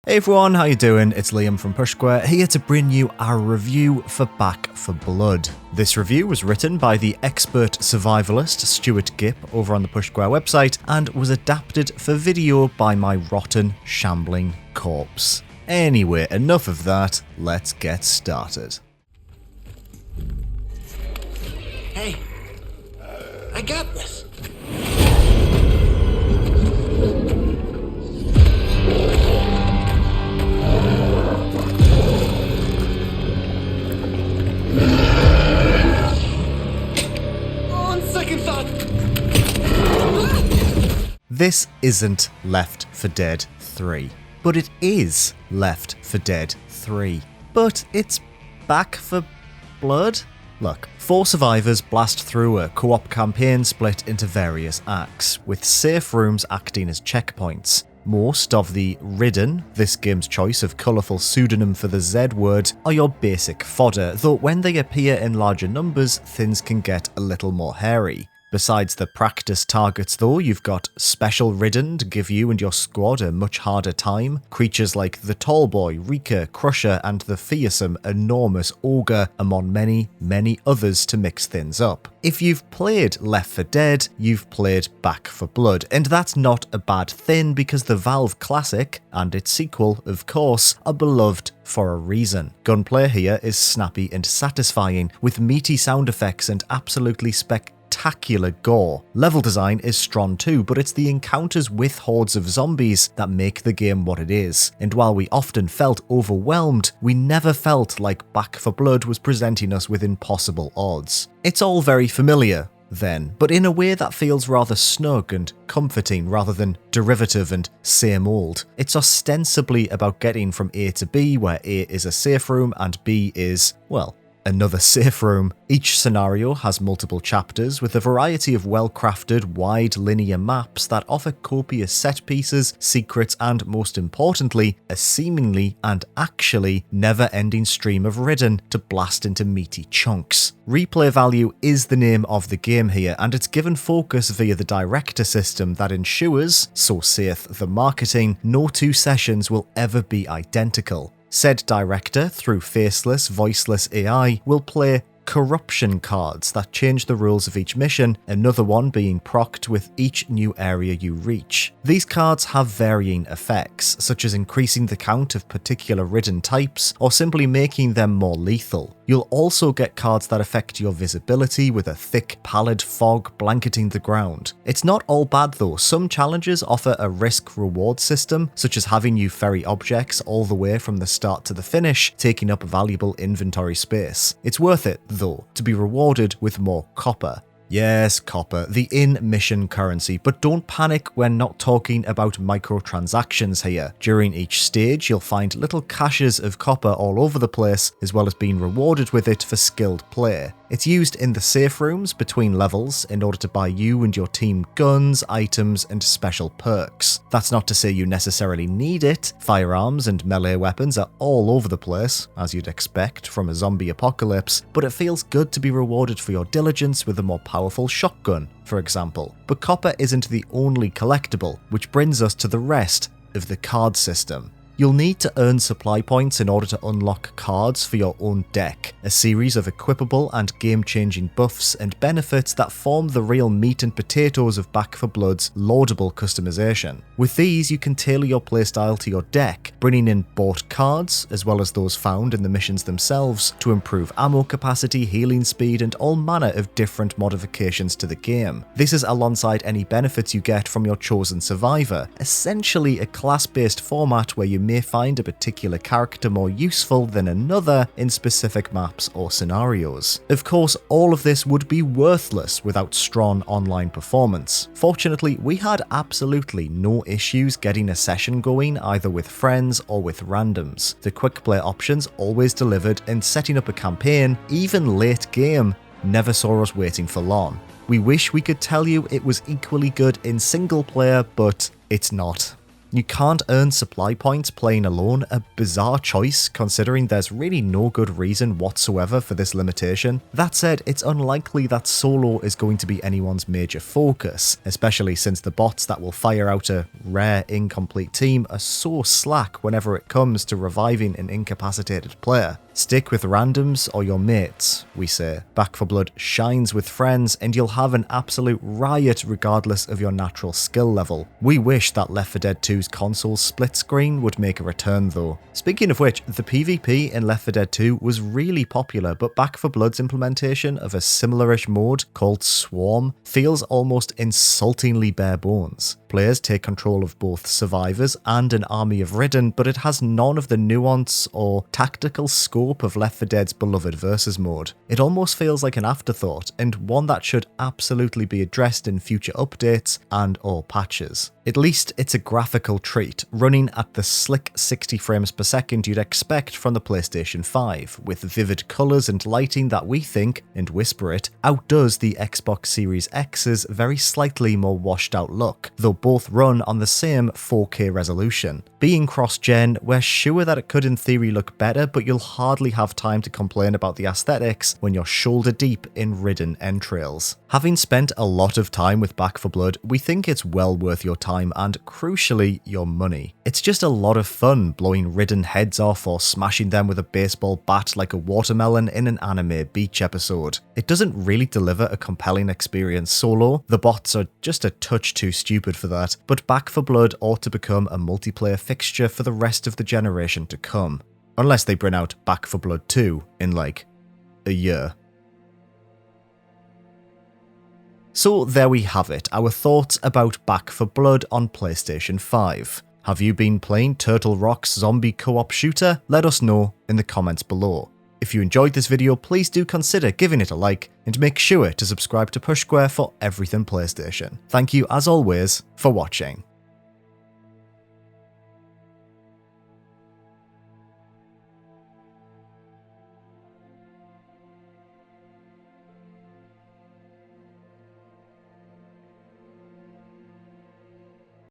Hey everyone, how you doing? It's Liam from Pushsquare, here to bring you our review for Back 4 Blood. This review was written by the expert survivalist Stuart Gipp over on the Pushsquare website and was adapted for video by my rotten, shambling corpse. Anyway, enough of that, let's get started. Hey, I got this. On second thought. This isn't Left 4 Dead 3, but it is Left 4 Dead 3. But it's Back 4 Blood? Look, 4 survivors blast through a co-op campaign split into various acts, with safe rooms acting as checkpoints. Most of the Ridden, this game's choice of colourful pseudonym for the Z word, are your basic fodder, though when they appear in larger numbers, things can get a little more hairy. Besides the practice targets though, you've got Special Ridden to give you and your squad a much harder time, creatures like the Tallboy, Reeker, Crusher and the fearsome, enormous Ogre, among many, many others to mix things up. If you've played Left 4 Dead, you've played Back 4 Blood, and that's not a bad thing because the Valve classic, and its sequel of course, are beloved for a reason. Gunplay here is snappy and satisfying, with meaty sound effects and absolutely spectacular gore. Level design is strong too, but it's the encounters with hordes of zombies that make the game what it is. And while we often felt overwhelmed, we never felt like Back 4 Blood was presenting us with impossible odds. It's all very familiar then, but in a way that feels rather snug and comforting rather than derivative and same old. It's ostensibly about getting from A to B, where A is a safe room and B is, well, another safe room. Each scenario has multiple chapters with a variety of well-crafted, wide linear maps that offer copious set pieces, secrets, and most importantly, a seemingly and actually never-ending stream of Ridden to blast into meaty chunks. Replay value is the name of the game here, and it's given focus via the director system that ensures, so saith the marketing, no 2 sessions will ever be identical. Said director, through faceless, voiceless AI, will play corruption cards that change the rules of each mission, another one being procced with each new area you reach. These cards have varying effects, such as increasing the count of particular Ridden types, or simply making them more lethal. You'll also get cards that affect your visibility with a thick, pallid fog blanketing the ground. It's not all bad though. Some challenges offer a risk-reward system, such as having you ferry objects all the way from the start to the finish, taking up valuable inventory space. It's worth it, though, to be rewarded with more copper. Yes, copper, the in-mission currency, but don't panic, we're not talking about microtransactions here. During each stage, you'll find little caches of copper all over the place, as well as being rewarded with it for skilled play. It's used in the safe rooms between levels in order to buy you and your team guns, items, and special perks. That's not to say you necessarily need it. Firearms and melee weapons are all over the place, as you'd expect from a zombie apocalypse, but it feels good to be rewarded for your diligence with a more powerful shotgun, for example. But copper isn't the only collectible, which brings us to the rest of the card system. You'll need to earn supply points in order to unlock cards for your own deck, a series of equipable and game-changing buffs and benefits that form the real meat and potatoes of Back 4 Blood's Laudable Customization. With these, you can tailor your playstyle to your deck, bringing in bought cards, as well as those found in the missions themselves, to improve ammo capacity, healing speed, and all manner of different modifications to the game. This is alongside any benefits you get from your chosen survivor, essentially a class-based format where you may find a particular character more useful than another in specific maps or scenarios. Of course, all of this would be worthless without strong online performance. Fortunately, we had absolutely no issues getting a session going either with friends or with randoms. The quick play options always delivered, and setting up a campaign, even late game, never saw us waiting for long. We wish we could tell you it was equally good in single player, but it's not. You can't earn supply points playing alone, a bizarre choice considering there's really no good reason whatsoever for this limitation. That said, it's unlikely that solo is going to be anyone's major focus, especially since the bots that will fire out a rare incomplete team are so slack whenever it comes to reviving an incapacitated player. Stick with randoms or your mates, we say. Back 4 Blood shines with friends and you'll have an absolute riot regardless of your natural skill level. We wish that Left 4 Dead 2's console split screen would make a return though. Speaking of which, the PvP in Left 4 Dead 2 was really popular, but Back 4 Blood's implementation of a similarish mode called Swarm feels almost insultingly bare bones. Players take control of both survivors and an army of Ridden, but it has none of the nuance or tactical scope of Left 4 Dead's beloved Versus mode. It almost feels like an afterthought, and one that should absolutely be addressed in future updates and or patches. At least it's a graphical treat, running at the slick 60 frames per second you'd expect from the PlayStation 5, with vivid colours and lighting that we think, and whisper it, outdoes the Xbox Series X's very slightly more washed out look, though both run on the same 4K resolution. Being cross-gen, we're sure that it could in theory look better, but you'll hardly have time to complain about the aesthetics when you're shoulder deep in Ridden entrails. Having spent a lot of time with Back 4 Blood, we think it's well worth your time and, crucially, your money. It's just a lot of fun blowing Ridden heads off or smashing them with a baseball bat like a watermelon in an anime beach episode. It doesn't really deliver a compelling experience solo, the bots are just a touch too stupid for that, but Back 4 Blood ought to become a multiplayer fixture for the rest of the generation to come. Unless they bring out Back 4 Blood 2 in like a year. So there we have it, our thoughts about Back 4 Blood on PlayStation 5. Have you been playing Turtle Rock's zombie co-op shooter? Let us know in the comments below. If you enjoyed this video, please do consider giving it a like and make sure to subscribe to Push Square for everything PlayStation. Thank you as always for watching.